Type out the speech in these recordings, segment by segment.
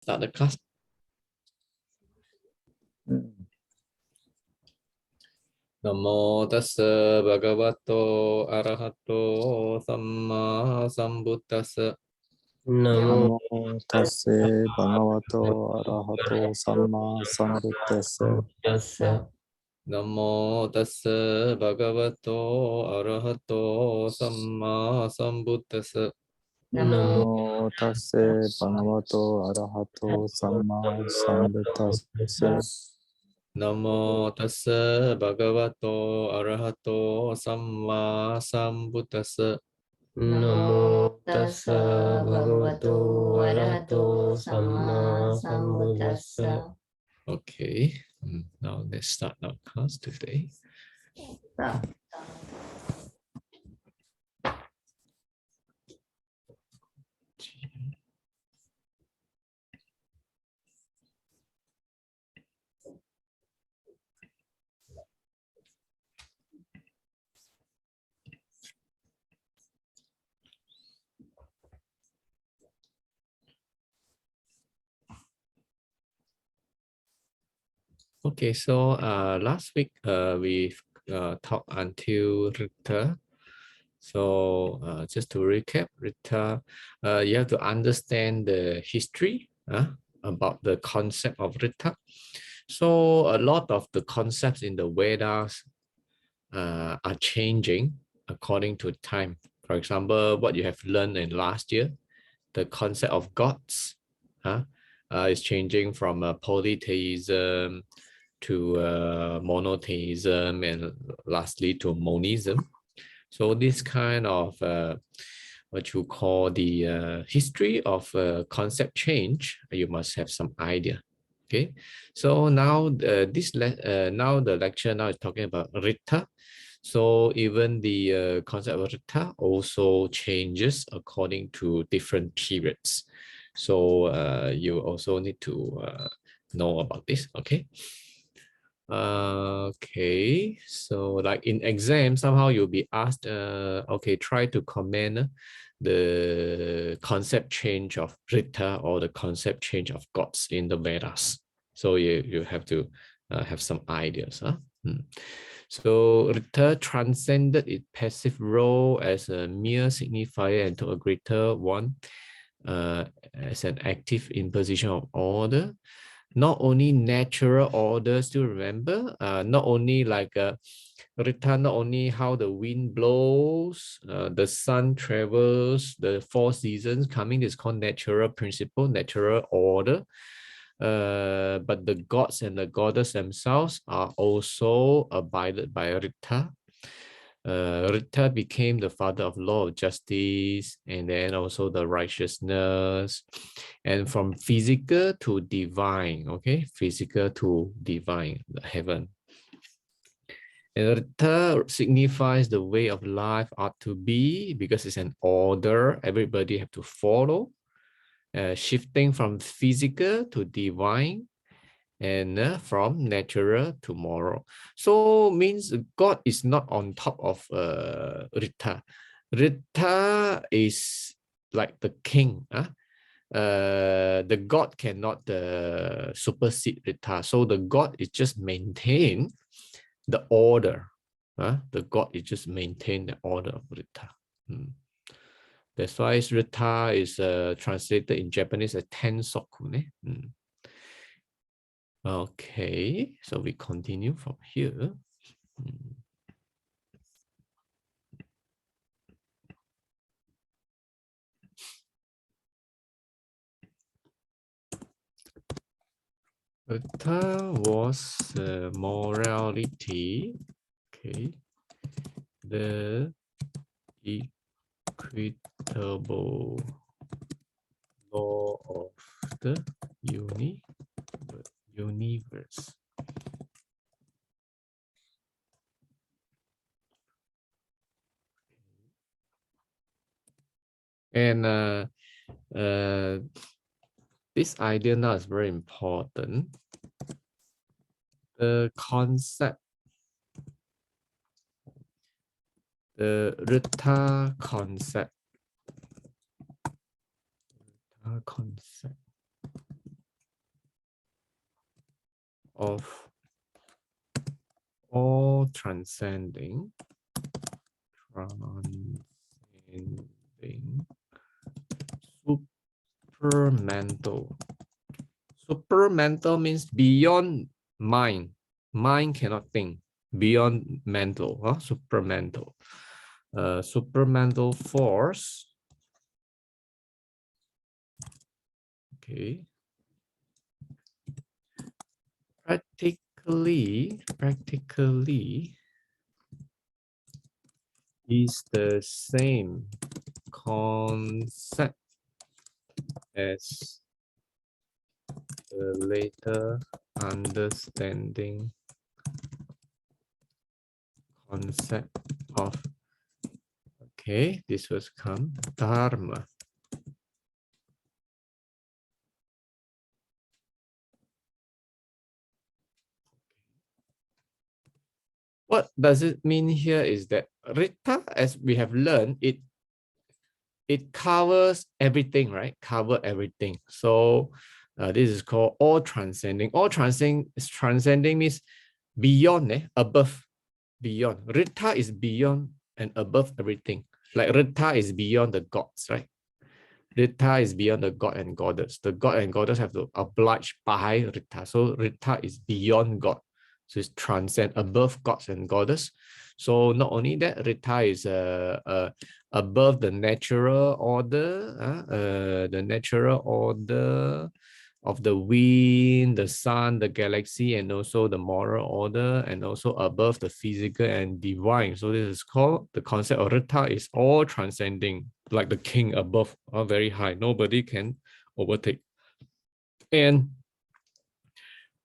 start the class. Namo tassa bhagavato arahato samma sambuddhassa. Namo tassa bhagavato arahato samma sambuddhassa. Namo tassa bhagavato arahato samma sambuddhassa. Namo tassa bhagavato arahato samma sambuddhassa. Namo tassa bhagavato arahato samma sambuddhassa. Namo tassa bhagavato arahato samma sambuddhassa. Okay, now let's start our class today. Okay, so last week we talked until Rita. So just to recap, Rita, you have to understand the history about the concept of Rita. So a lot of the concepts in the Vedas are changing according to time. For example, what you have learned in last year, the concept of gods is changing from polytheism to monotheism and lastly to monism. So this kind of what you call the history of concept change, you must have some idea. Okay, so now now the lecture now is talking about Rita. So even the concept of Rita also changes according to different periods. So you also need to know about this. Okay. Okay, so like in exam, somehow you'll be asked, okay, try to comment the concept change of Rita or the concept change of gods in the Vedas. So you have to have some ideas. So Rita transcended its passive role as a mere signifier and took a greater one as an active imposition of order. Not only natural order, still remember, not only like Rita, not only how the wind blows, the sun travels, the 4 seasons coming is called natural principle, natural order. But the gods and the goddess themselves are also abided by Rita. Rita became the father of law of justice and then also the righteousness, and from physical to divine, okay, physical to divine, the heaven. And Rita signifies the way of life ought to be because it's an order everybody have to follow, shifting from physical to divine, and from natural to moral. So means God is not on top of Rita. Rita is like the king. The God cannot supersede Rita. So the God is just maintain the order. The God is just maintain the order of Rita. That's why Rita is translated in Japanese as Tensoku. Okay, so we continue from here. Rita was morality, okay, the equitable law of the universe. And this idea now is very important. The concept, the Rita concept. of all transcending, supermental. Supermental means beyond mind. Mind cannot think. Beyond mental, supermental. Supermental force. Okay. Practically is the same concept as the later understanding concept of, okay, this was come dharma. What does it mean here is that Rita, as we have learned, it covers everything, right? Cover everything. So this is called all transcending. All transcending means beyond, above, beyond. Rita is beyond and above everything. Like Rita is beyond the gods, right? Rita is beyond the god and goddess. The god and goddess have to oblige by Rita. So Rita is beyond God. So it's transcend above gods and goddess. So not only that, Rita is above the natural order, the natural order of the wind, the sun, the galaxy, and also the moral order, and also above the physical and divine. So this is called, the concept of Rita is all transcending, like the king above, very high. Nobody can overtake. And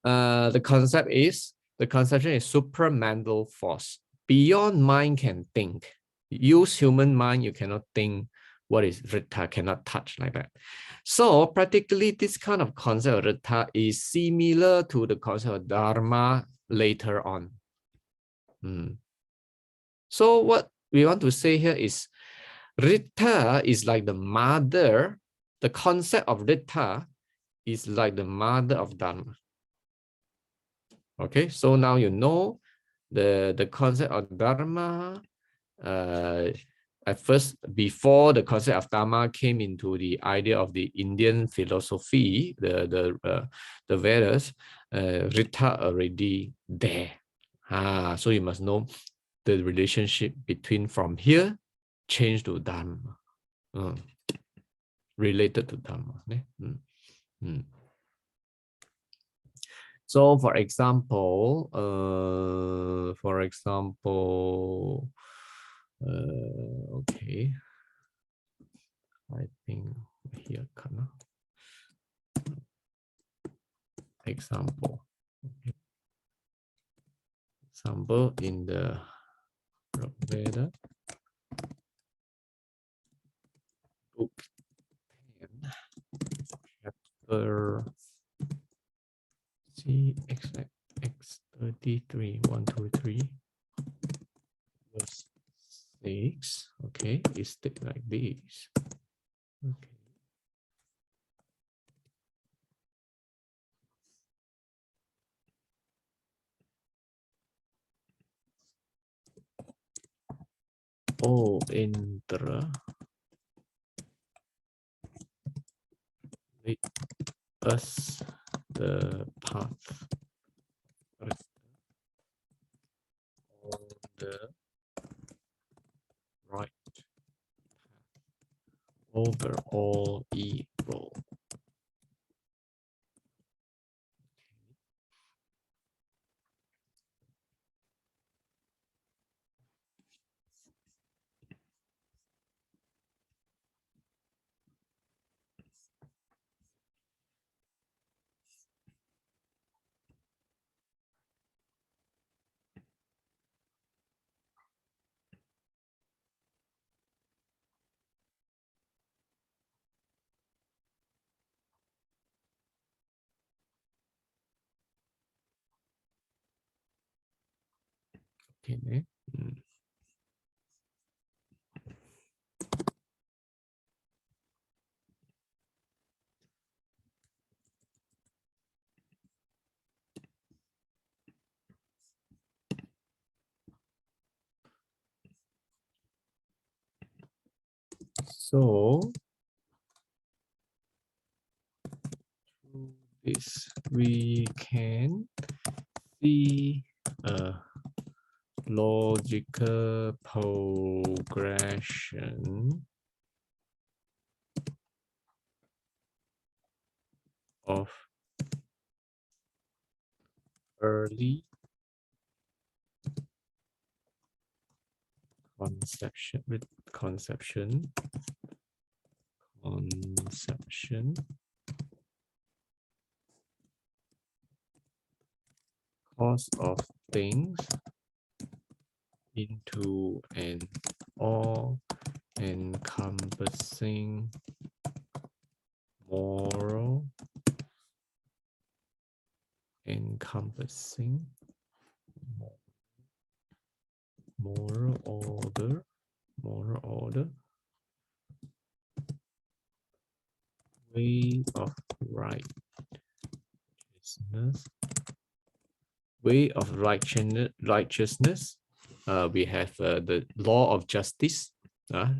the conception is supramental force. Beyond mind can think. Use human mind, you cannot think what is Rita, cannot touch like that. So practically this kind of concept of Rita is similar to the concept of Dharma later on. So what we want to say here is Rita is like the mother. The concept of Rita is like the mother of Dharma. Okay, so now you know the concept of Dharma. At first, before the concept of Dharma came into the idea of the Indian philosophy, the Vedas, Rita already there. So you must know the relationship between from here change to Dharma, related to Dharma. So for example, okay, I think here can example in the Veda book 10, chapter X33 1 2 3 verse 6. Okay, it's like this. Okay. Oh, Indra, lead us the path on the right path over all evil. Okay. So through this we can see a logical progression of early conception cause of things into an all-encompassing moral order, way of righteousness. We have the law of justice.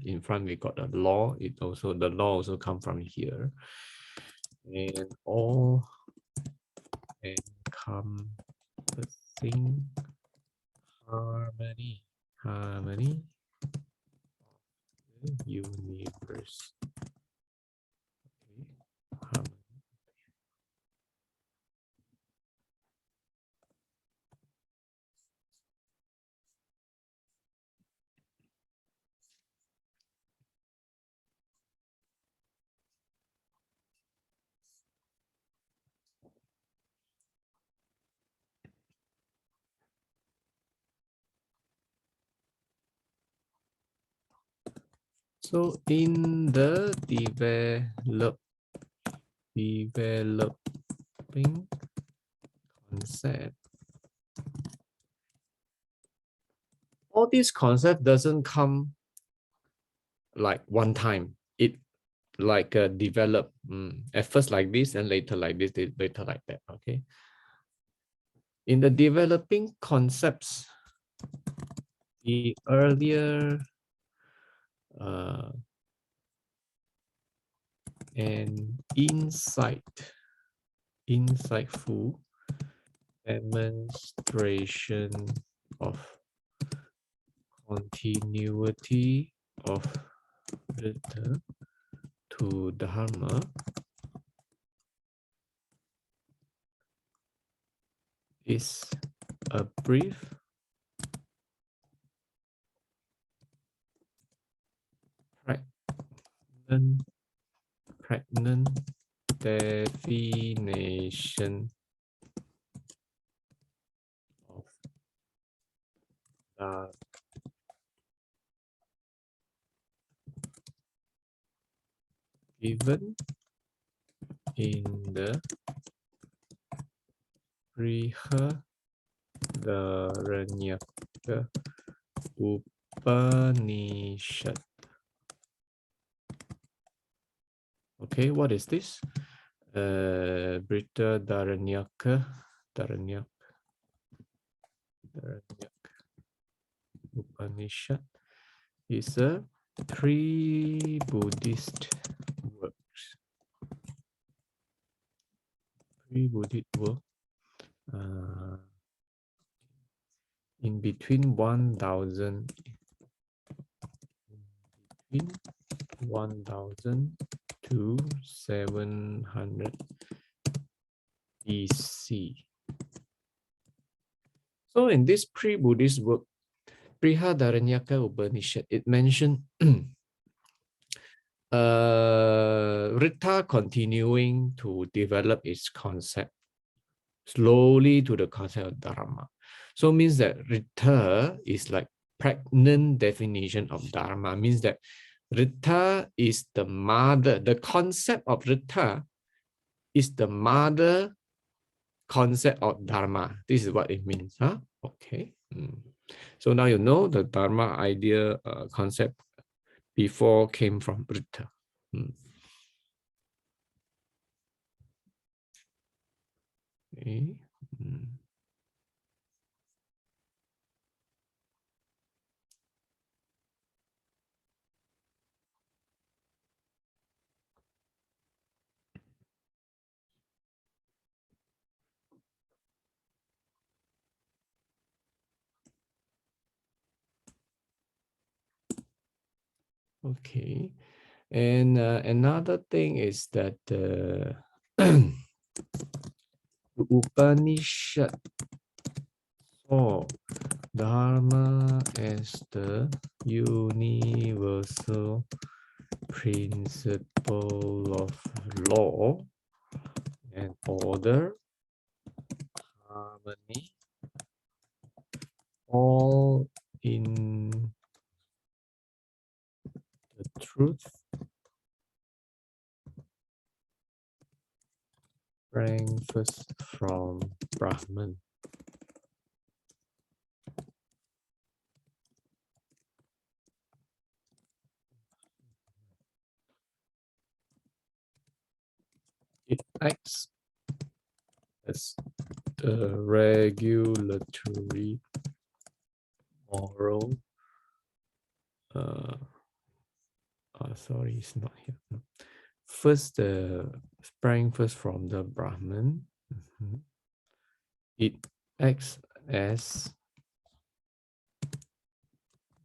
In front we got a law. The law also come from here, and all encompassing harmony of the universe. Okay. Harmony. So in the developing concept, all these concepts doesn't come like one time. It like develop at first like this and later like this, later like that. Okay. In the developing concepts, the earlier and insightful demonstration of continuity of Ritter to Dharma is a brief pregnant definition of Dharma. Given in the Pre-Buddhist Upanishad. Okay, what is this? Brihadaranyaka Upanishad is a pre-Buddhist work. Pre-Buddhist work. In between 1000 to 700 BC. So in this pre-Buddhist work, Brihadaranyaka Upanishad, it mentioned Ritta continuing to develop its concept slowly to the concept of Dharma. So means that Ritta is like pregnant definition of Dharma, means that Ritta is the mother. The concept of Ritta is the mother concept of Dharma. This is what it means. Huh? Okay. So now you know the Dharma idea concept before came from Ritta. Okay. Okay. And another thing is that the Upanishad saw Dharma as the universal principle of law and order, harmony, all in the truth sprang first from Brahman. It acts as the regulatory moral. Sorry, it's not here. No. First, sprang first from the Brahman. It acts as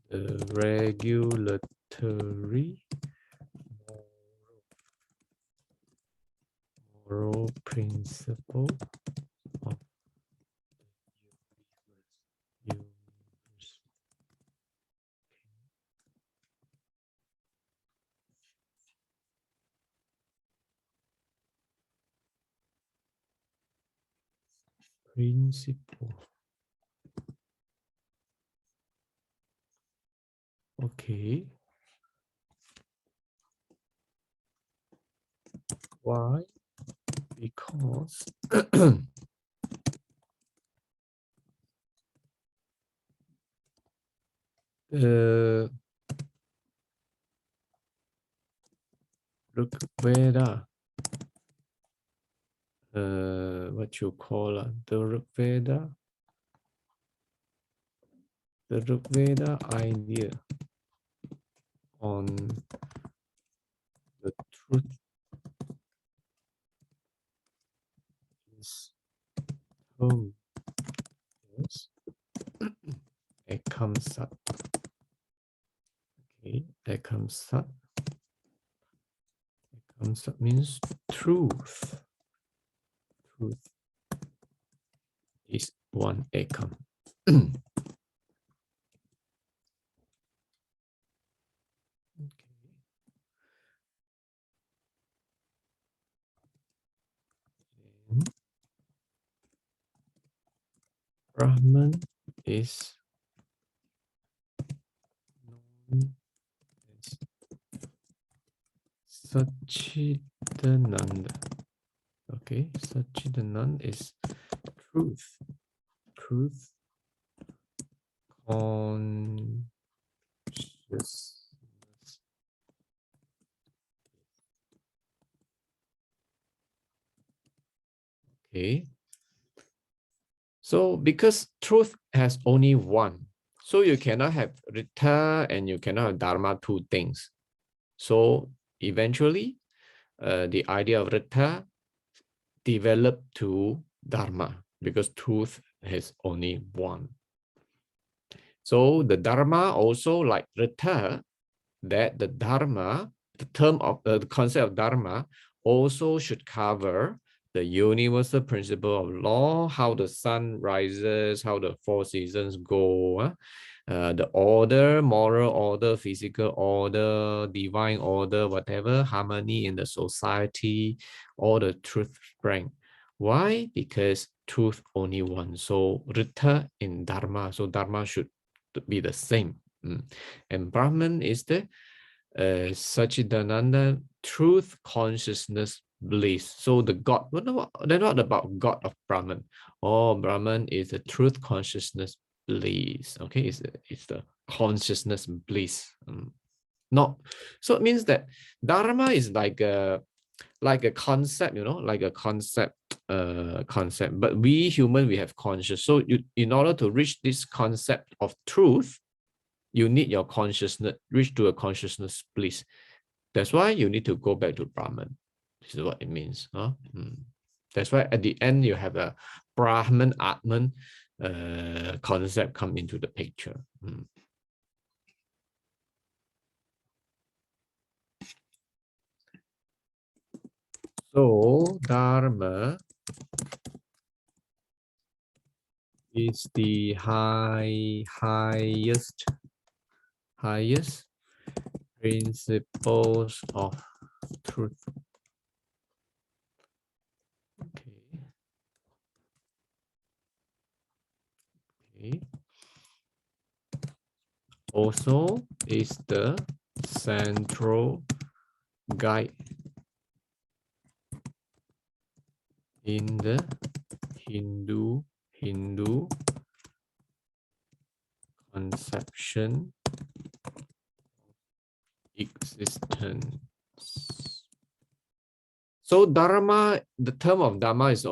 the regulatory moral principle of the universe. Principle. Okay. Why? Because the Rig Veda, what you call the Rig Veda, idea on the truth is termed as Ekam Sat. Okay, Ekam Sat. Ekam Sat means truth. Truth is one Ekam. Brahman is known as Satchidananda. Okay, Satchidananda is truth. Truth, consciousness. Okay. So because truth has only one, so you cannot have Rita and you cannot have Dharma, two things. So eventually, the idea of Rita developed to Dharma because truth has only one. So the Dharma also like Rita, that the Dharma, the term of the concept of Dharma also should cover the universal principle of law, how the sun rises, how the four seasons go, the order, moral order, physical order, divine order, whatever, harmony in the society, all the truth sprang. Why? Because truth only one. So Rita in Dharma, so Dharma should be the same. And Brahman is the Satchidananda, truth, consciousness, bliss. So the God, they're not about God of Brahman. Oh, Brahman is the truth, consciousness, bliss. Okay, it's the consciousness bliss. Not so it means that Dharma is like a concept, like a concept, But we human, we have conscious. So in order to reach this concept of truth, you need your consciousness, reach to a consciousness bliss. That's why you need to go back to Brahman. This is what it means. Huh? That's why at the end you have a Brahman Atman concept come into the picture. So Dharma is the highest principles of truth. Okay. Okay. Also is the central guide in the Hindu conception existence. So Dharma, the term of Dharma is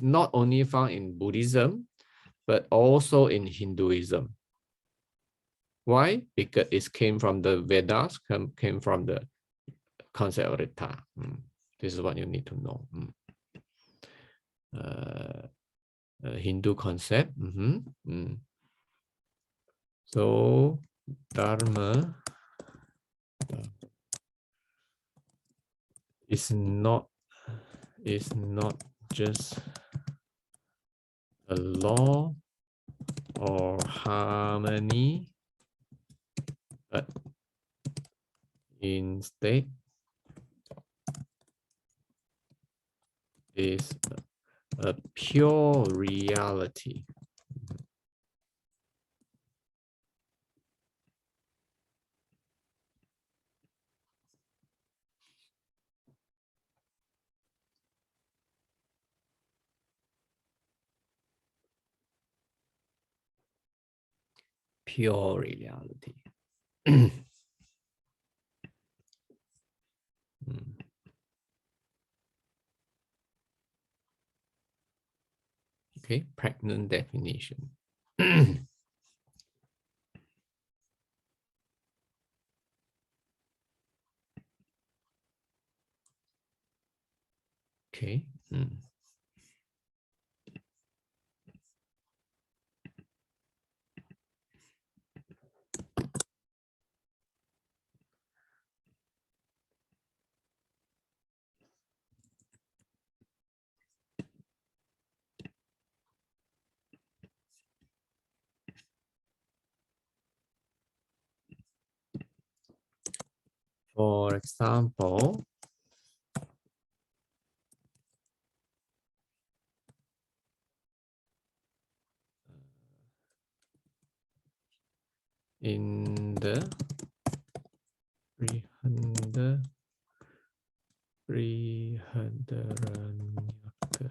not only found in Buddhism, but also in Hinduism. Why? Because it came from the Vedas, came from the concept of Rita. This is what you need to know. Hindu concept. So Dharma is not just a law or harmony, but instead is a pure reality. Pure reality. Okay, pregnant definition. Okay. For example, in the Brihadaranyaka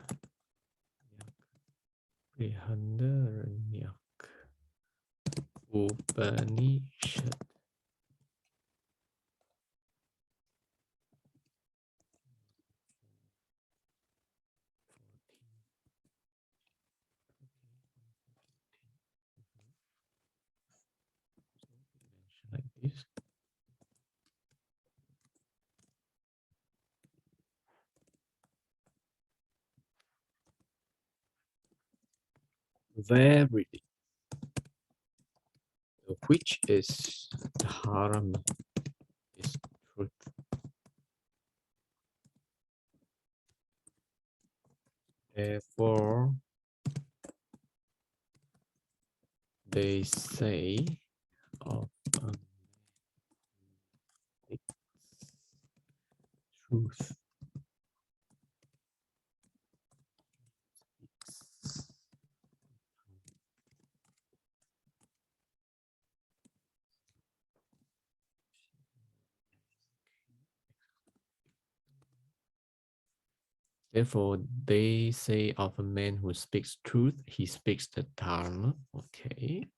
Upanishad. Like this. Very deep. Which is dharma, is truth. Therefore, they say of truth. Therefore, they say of a man who speaks truth, he speaks the Dharma. Okay.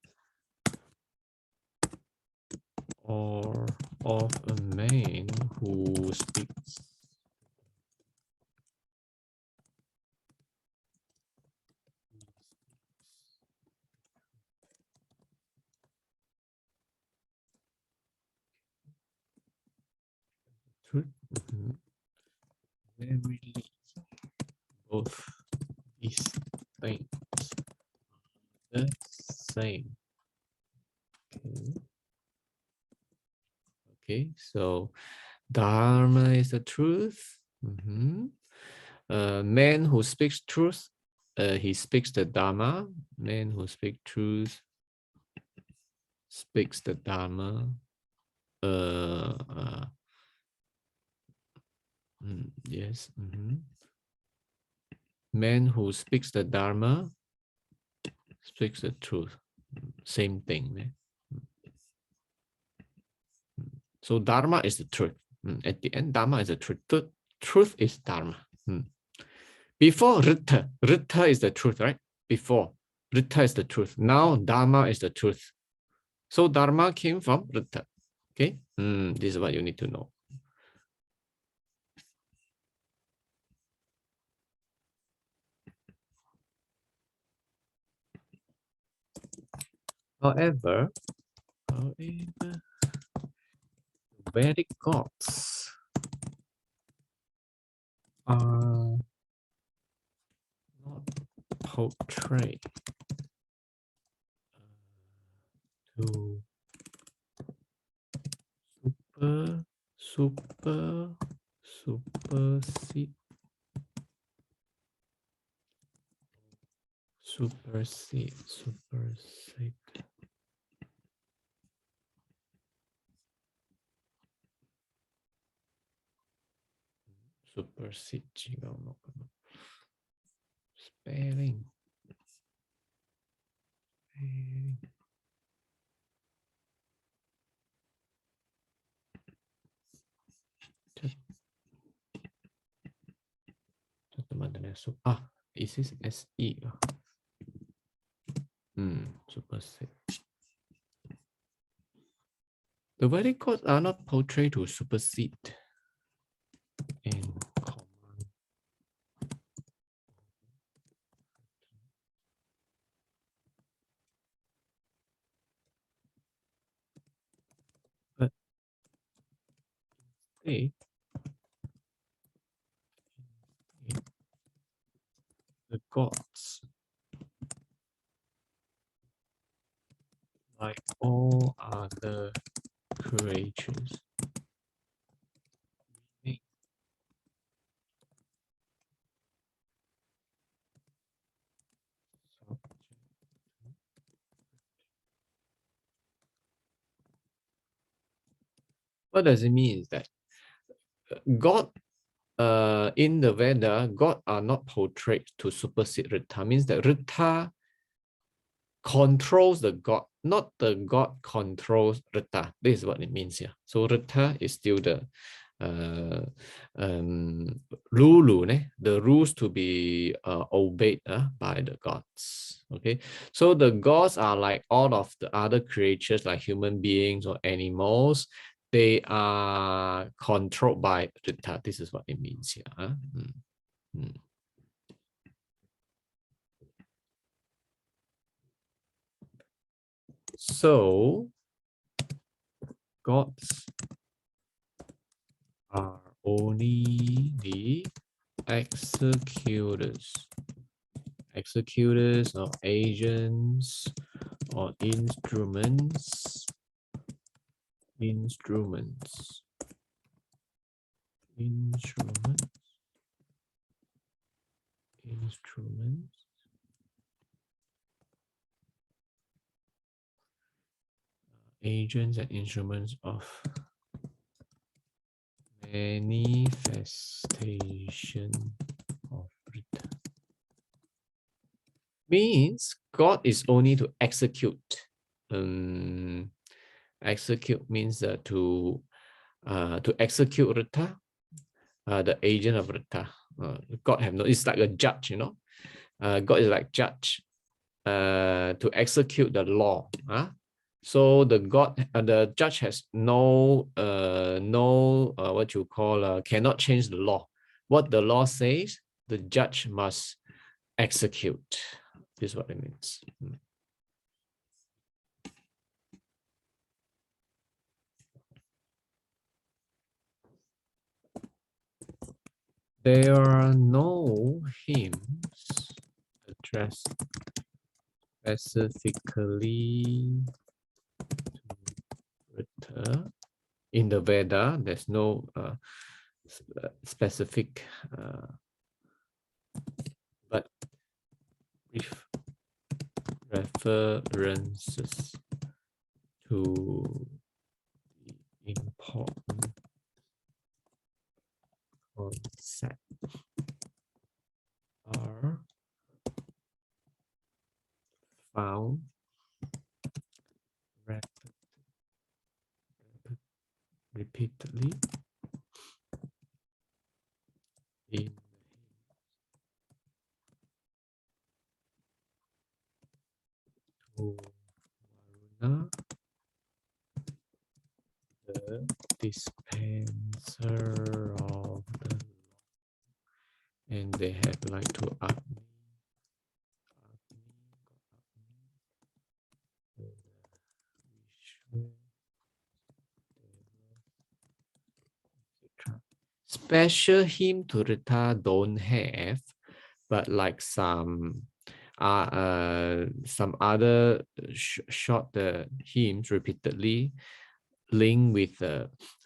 Or of a man who speaks truth. Verily, both these things are the same. Okay. Okay, so Dharma is the truth, Man who speaks truth, he speaks the Dharma. Man who speaks truth speaks the Dharma. Yes. Man who speaks the Dharma speaks the truth. Same thing. So Dharma is the truth. At the end, Dharma is the truth. Truth is Dharma. Before Ritta, Ritta is the truth, right? Before Ritta is the truth. Now Dharma is the truth. So Dharma came from Ritta. Okay, this is what you need to know. However, Vedic gods are not portrayed to supersede spelling. Is this SE? Supersede. The Vedic gods are not portrayed to supersede in command. But the gods, like all other creatures, what does it mean is that God, in the Veda, God are not portrayed to supersede Ritta. Means that Ritta controls the God, not the God controls Ritta. This is what it means here. So Ritta is still the Lulu, the rules to be obeyed by the gods. Okay, so the gods are like all of the other creatures, like human beings or animals. They are controlled by Ritta. This is what it means here. So gods are only the executors or agents or instruments agents and instruments of manifestation of Ritta. Means God is only to execute. Execute means to execute Ritta, the agent of Ritta. God have no, it's like a judge, God is like judge to execute the law. So the judge has no what you call cannot change the law. What the law says, the judge must execute. This is what it means. There are no hymns addressed specifically to Ritta. In the Veda, there's no specific, but with references to the important concept are found repeatedly in to Varuna, the dispenser of the law, and they have like to Agni, special hymn to Rita don't have, but like some other short hymns repeatedly linked with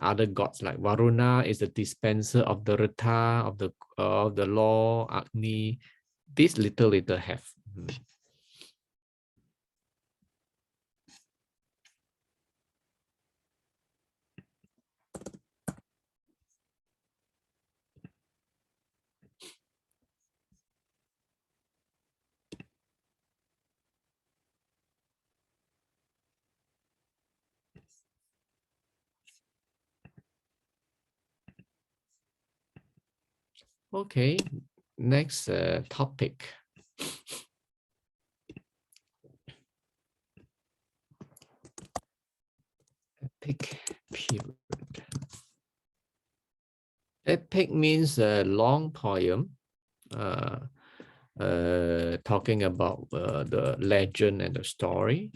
other gods, like Varuna is the dispenser of the Rita of the law, Agni. This little have. Okay, next topic. Epic period. Epic means a long poem, talking about the legend and the story.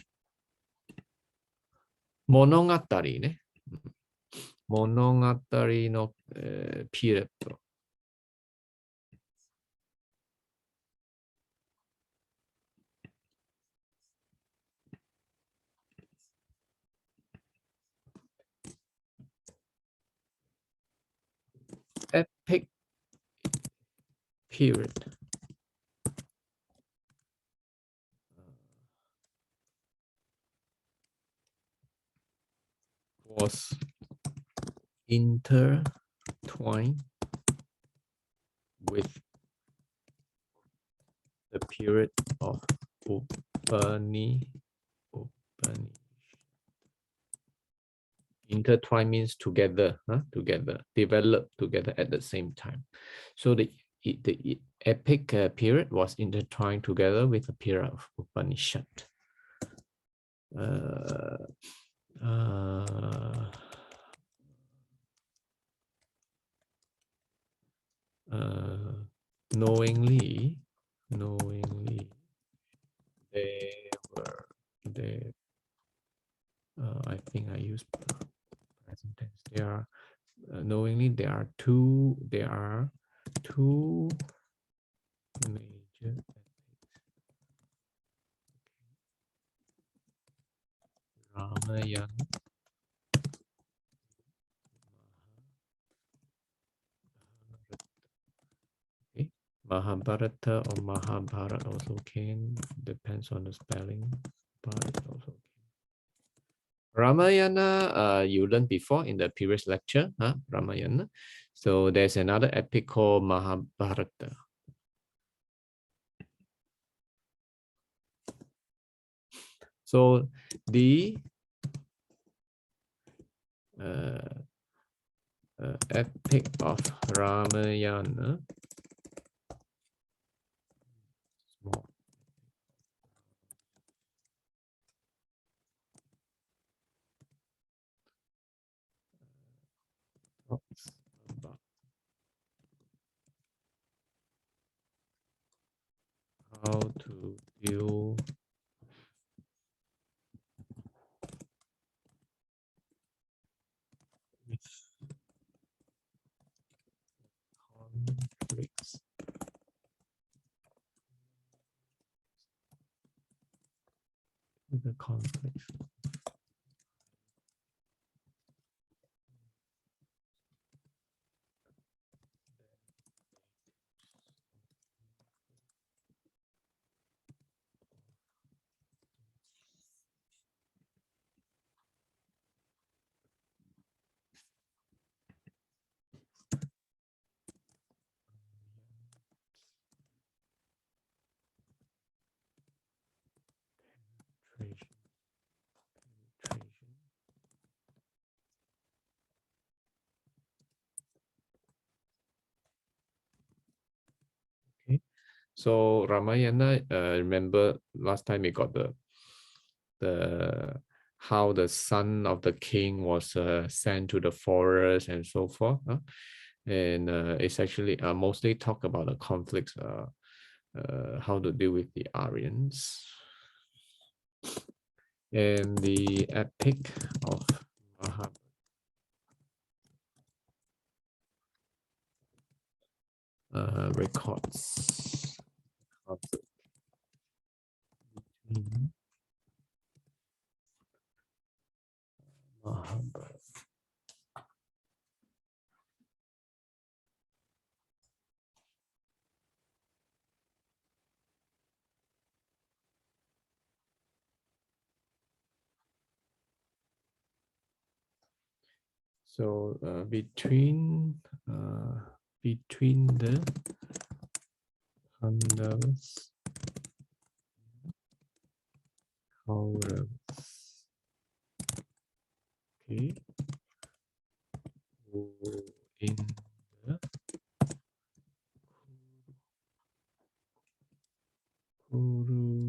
Monogatari ne. Monogatari no period. Epic period was intertwined with the period of Upani. Intertwine means together, together, develop together at the same time. So the epic period was intertwined together with the period of Upanishad. Knowingly, they I think I use present tense. There are knowingly there are two major Ramayana, okay. Mahabharata or Mahabharat also can, depends on the spelling, but it also can. Ramayana, you learned before in the previous lecture, Ramayana. So there's another epic called Mahabharata. So the epic of Ramayana, small, talks about how to deal with conflicts. The conflicts. penetration. Okay, so Ramayana, remember last time we got the how the son of the king was sent to the forest and so forth, and it's actually mostly talk about the conflicts, how to deal with the Aryans, and the epic of Mahabharata. Records conflict between Mahabharata. So between the Pandavas, Kauravas, okay, who in the Kuru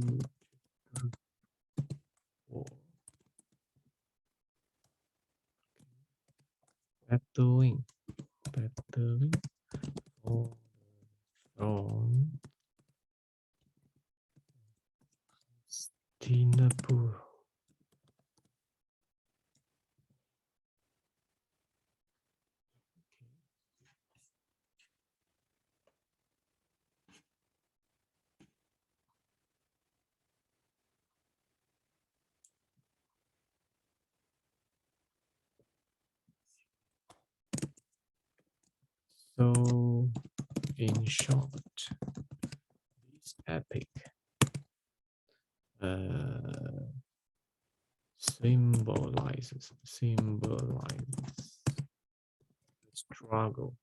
war, battling for throne, Hastinapur. So, in short, this epic symbolizes struggle,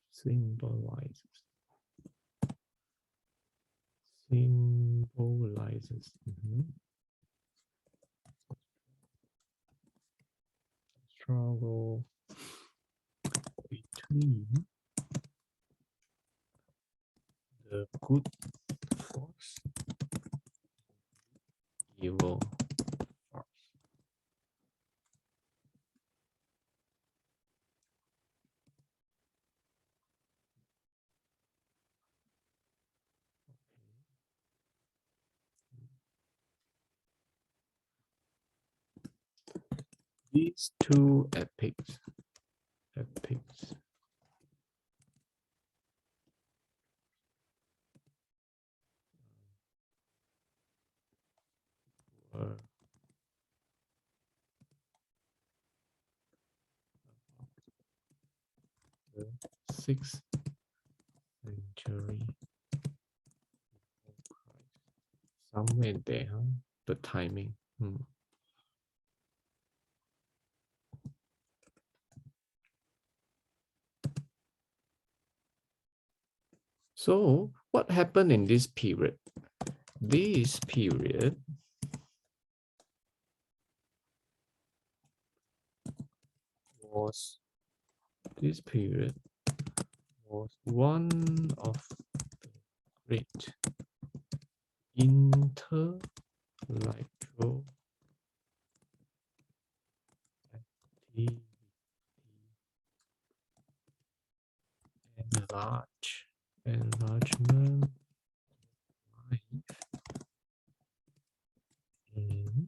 symbolizes struggle between the good force, evil force. These two epics were the 6th century, somewhere there, huh? The timing. So what happened in this period? This period was one of the great intellectual activity enlargement life in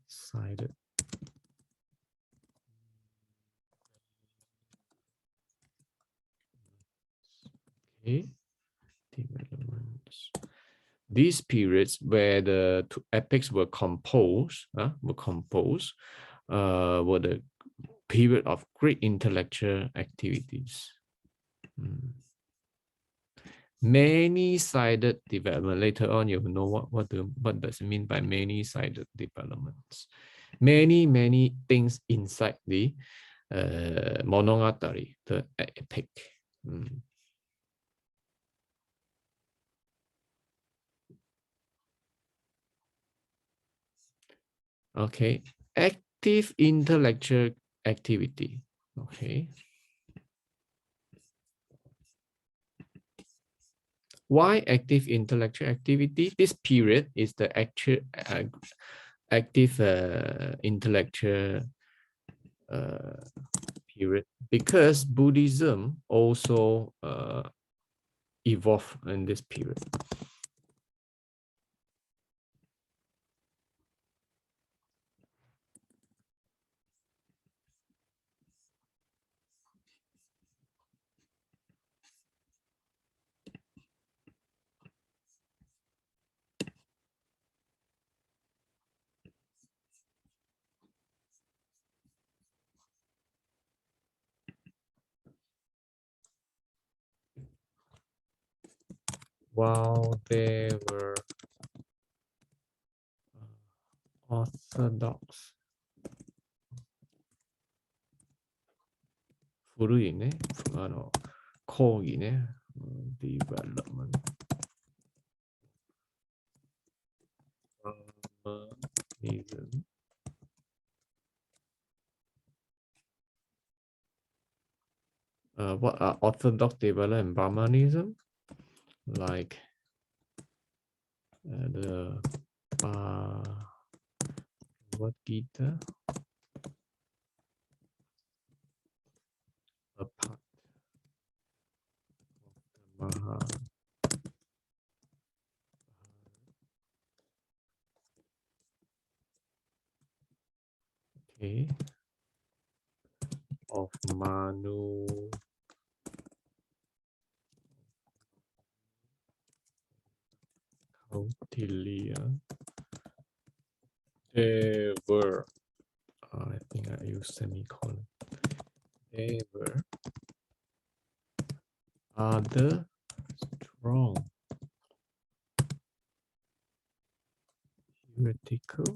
sided developments. These periods where the two epics were composed, were the period of great intellectual activities. Many-sided development. Later on, you will know what does it mean by many-sided developments. Many things inside the monogatari, the epic. Okay, active intellectual activity. Okay. Why active intellectual activity? This period is the actual active intellectual period, because Buddhism also evolved in this period. While they were orthodox,古いね、講義ね、development. Brahmanism. What are orthodox development and Brahmanism? Like the Bhagavad Gita, a part of the Maha. Okay. Of Manu. Kautilya. They were, I think I use semicolon. They were other strong theoretical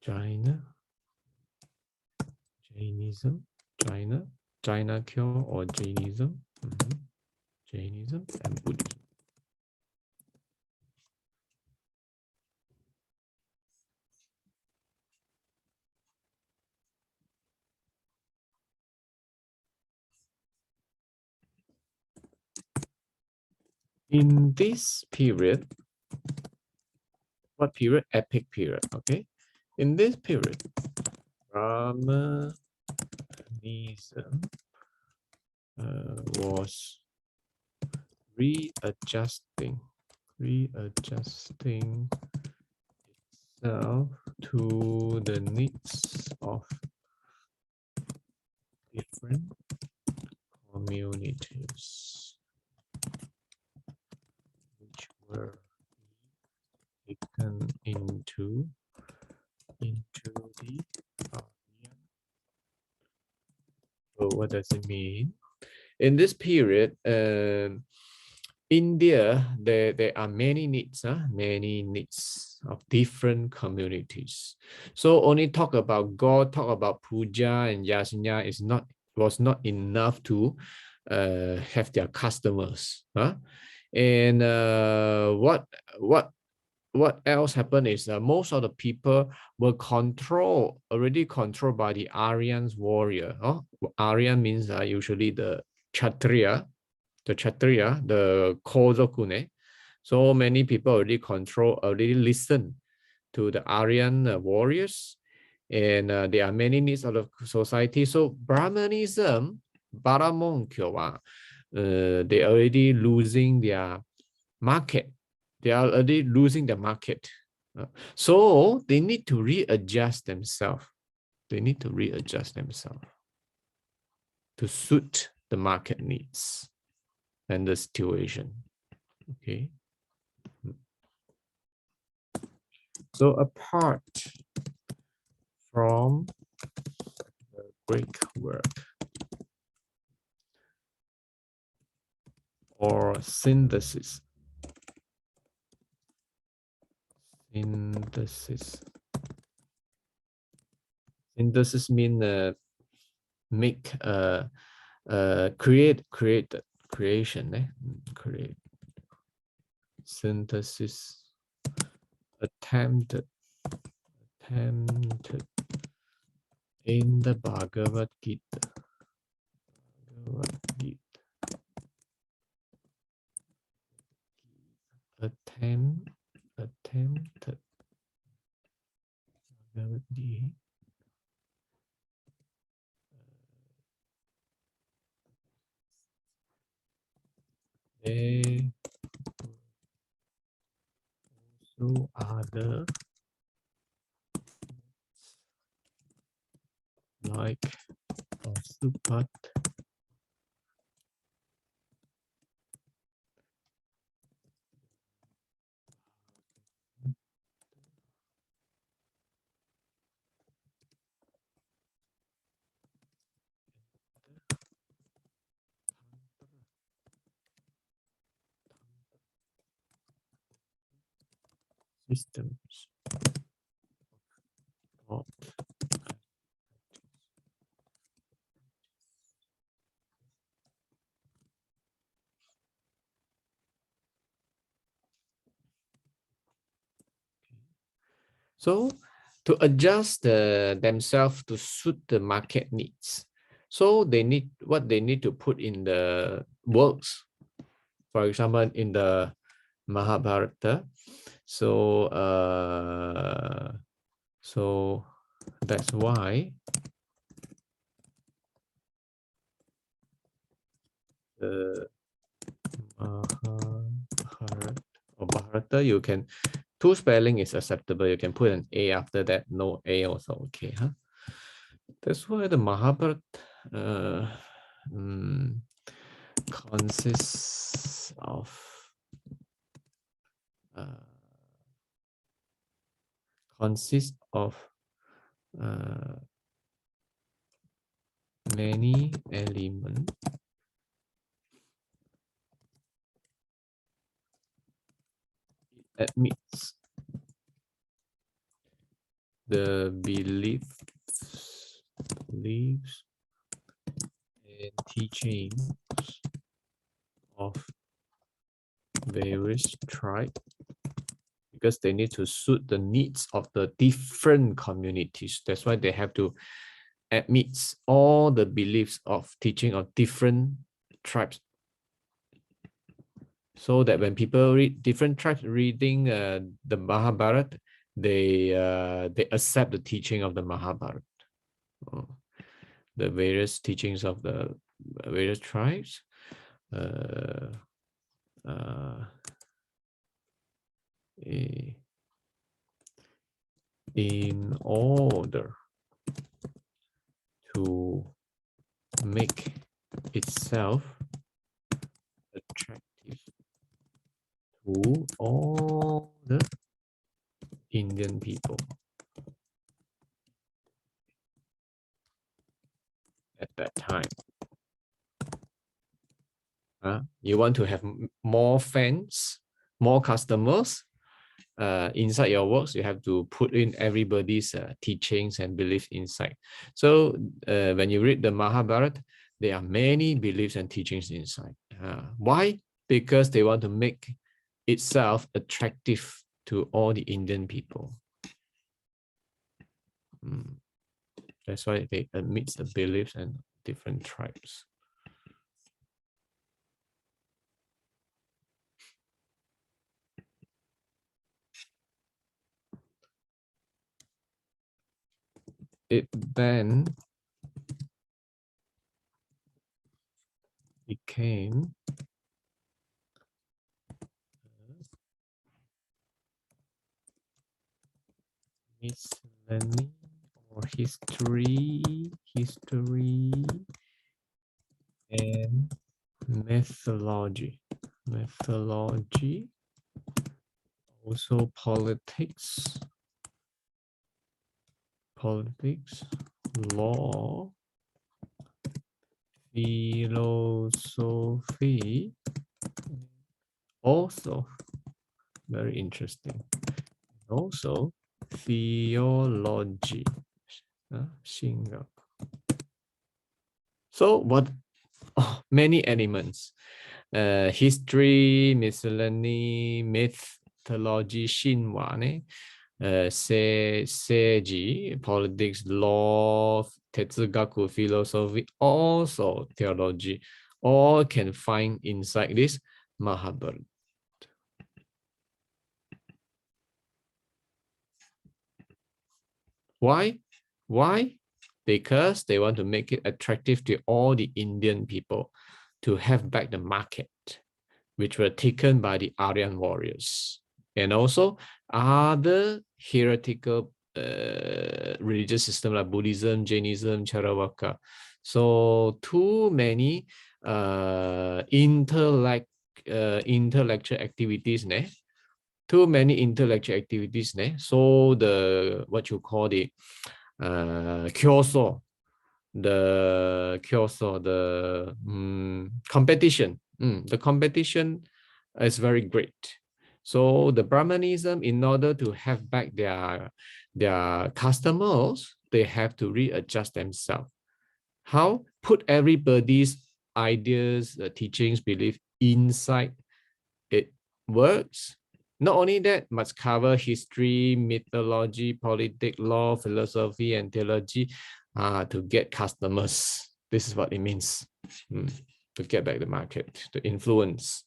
Charaka, Jainism, China Kyo or Jainism, Jainism and Buddhism. In this period, what period? Epic period, okay? In this period, Brahmanism was readjusting itself to the needs of different communities, which were taken into the Aryan. So what does it mean? In this period, India, there are many needs of different communities. So only talk about God, talk about puja and yajna was not enough to have their customers. And what else happened is most of the people were already controlled by the Aryan's warrior. Aryan means usually the Kshatriya, the Kozokune. So many people already listen to the Aryan warriors, and there are many needs of the society. So Brahmanism, Baramonkyo, they already losing their market. They are already losing the market. So they need to readjust themselves. To suit the market needs and the situation. Okay. So apart from the Greek work, or synthesis. Synthesis. Synthesis means make creation. Create. Synthesis. Attempted in the Bhagavad Gita. Attempted Bhagavad Gita. There also other like Supat, systems of so to adjust themselves to suit the market needs. So they need what they need to put in the works. For example, in the Mahabharata. So so that's why the Mahabharata or Bharata, you can, two spelling is acceptable. You can put an A after that. No A also okay, huh? That's why the Mahabharata consists of many elements. It admits the beliefs and teachings of various tribes, because they need to suit the needs of the different communities. That's why they have to admit all the beliefs of teaching of different tribes, so that when people read different tribes reading the Mahabharata, they accept the teaching of the Mahabharata, the various teachings of the various tribes. In order to make itself attractive to all the Indian people at that time. You want to have more fans, more customers inside your works, you have to put in everybody's teachings and beliefs inside. So when you read the Mahabharata, there are many beliefs and teachings inside. Why? Because they want to make itself attractive to all the Indian people. That's why they admit the beliefs and different tribes. It then became miscellany or history and methodology, also politics, law, philosophy, Also, very interesting. Also, theology. Singapore. So what? Oh, many elements. History, miscellany, mythology, 神话呢, Seji, politics, law, 哲学, philosophy, also theology, all can find inside this Mahabharata. Why? Why? Because they want to make it attractive to all the Indian people to have back the market, which were taken by the Aryan warriors, and also other heretical religious system like Buddhism, Jainism, Charavaka. So too many intellectual activities, ne? Too many intellectual activities, ne? So the what you call the kyoso, the competition. The competition is very great. So the Brahmanism, in order to have back their customers, they have to readjust themselves. How? Put everybody's ideas, teachings, belief inside. It works. Not only that, must cover history, mythology, politics, law, philosophy, and theology to get customers. This is what it means, to get back the market, to influence.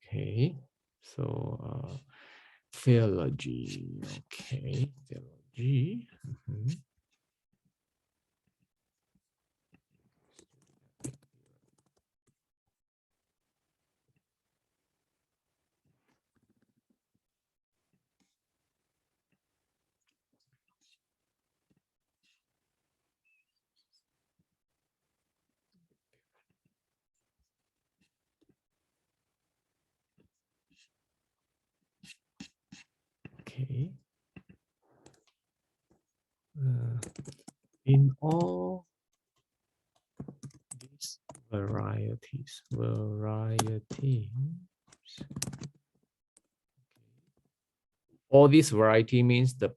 Okay, so theology. Okay, theology. Okay. In all these varieties, all these variety means the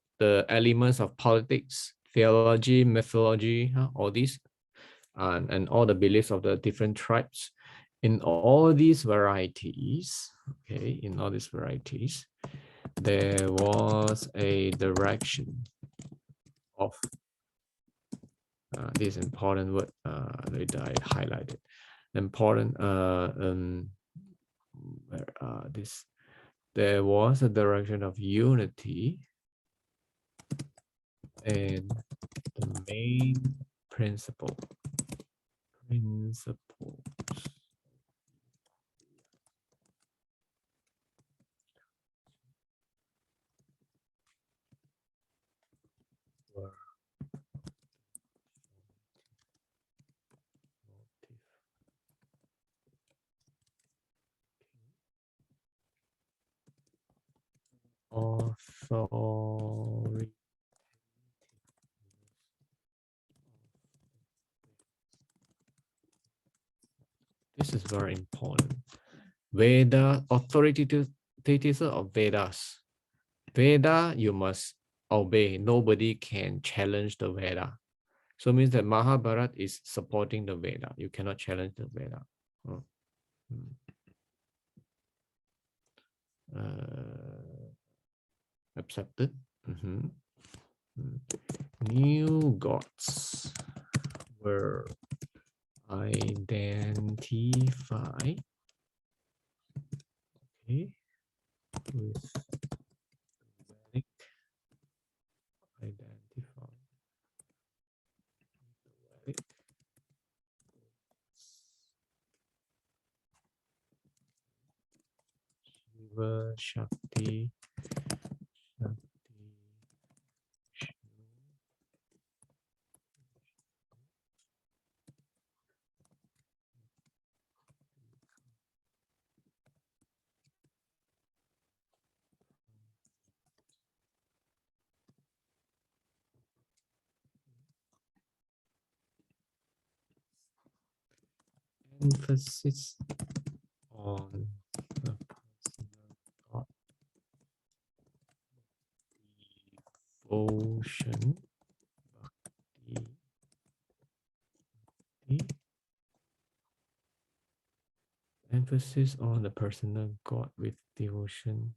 elements of politics, theology, mythology, all these, and all the beliefs of the different tribes. In all these varieties, okay, in all these varieties, there was a direction of this important word that I highlighted. Important this, there was a direction of unity, and the main principles were authority. This is very important. Veda, authoritative of Vedas. Veda, you must obey. Nobody can challenge the Veda. So it means that Mahabharata is supporting the Veda. You cannot challenge the Veda. Accepted. New gods were identified, okay, with Vedic Shiva, Shakti, emphasis on the personal God, devotion, bhakti, emphasis on the personal God with devotion.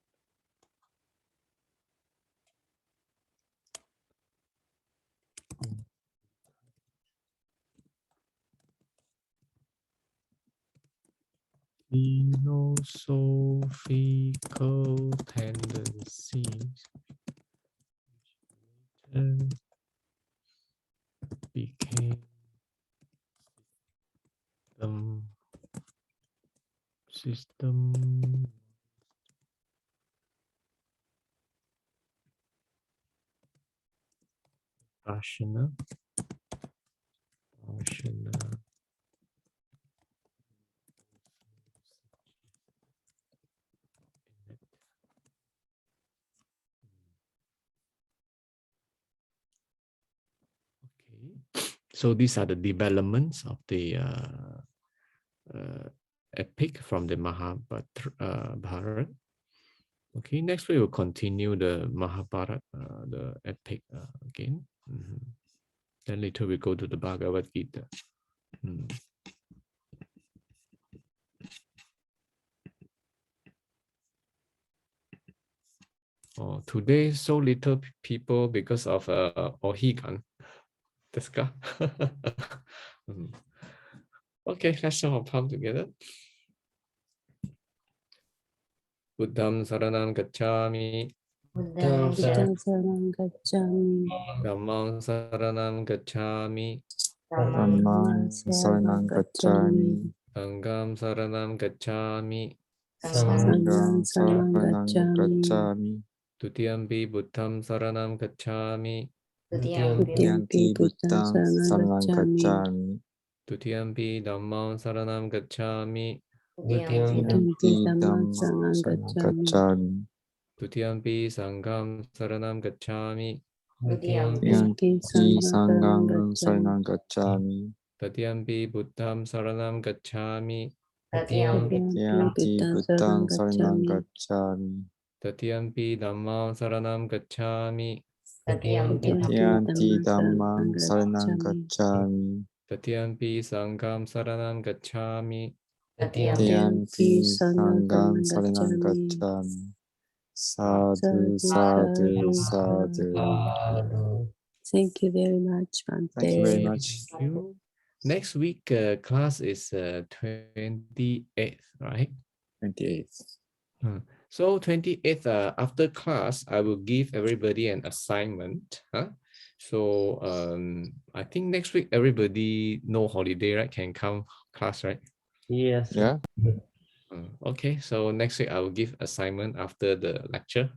Philosophical tendencies became system rational. Okay, so these are the developments of the epic from the Mahabharata. Okay, next we will continue the Mahabharata, the epic again. Then later we go to the Bhagavad Gita. Oh, today so little people because of Ohigan. Okay, let's show our palm together. Buddham saranam gacchami. Buddham saranam gacchami. Dhammam saranam gacchami. Dhammam saranam gacchami. Sangham saranam gacchami. Sangham saranam gacchami. Tutiyampi buddham saranam gacchami. Tutiyampi buddham saranam gacchami. Tutiyampi dhammam saranam gacchami. Tutiyampi dhammam saranam gacchami. Tutiyampi sangham saranam gacchami. Tutiyampi sangham saranam gacchami. Tatiyampi buddham saranam gacchami. Tutiyampi buddham saranam gacchami. Tatiyampi dhammam saranam gacchami. Tutiyampi dhammam saranam gacchami. Tatiyampi sangham saranam gacchami. Tutiyampi sangham saranam gacchami. Sadhu, sadhu, sadhu. Thank you very much, Bhante. Thank you very much. Thank you. Next week class is 28th, right? 28th. So 28th, after class, I will give everybody an assignment. So I think next week, everybody no holiday, right? Can come class, right? Yes. Yeah. Okay, so next week I will give assignment after the lecture.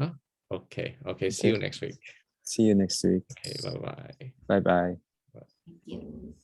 Okay, see you next week. See you next week. Okay, bye-bye. Bye-bye. Thank you.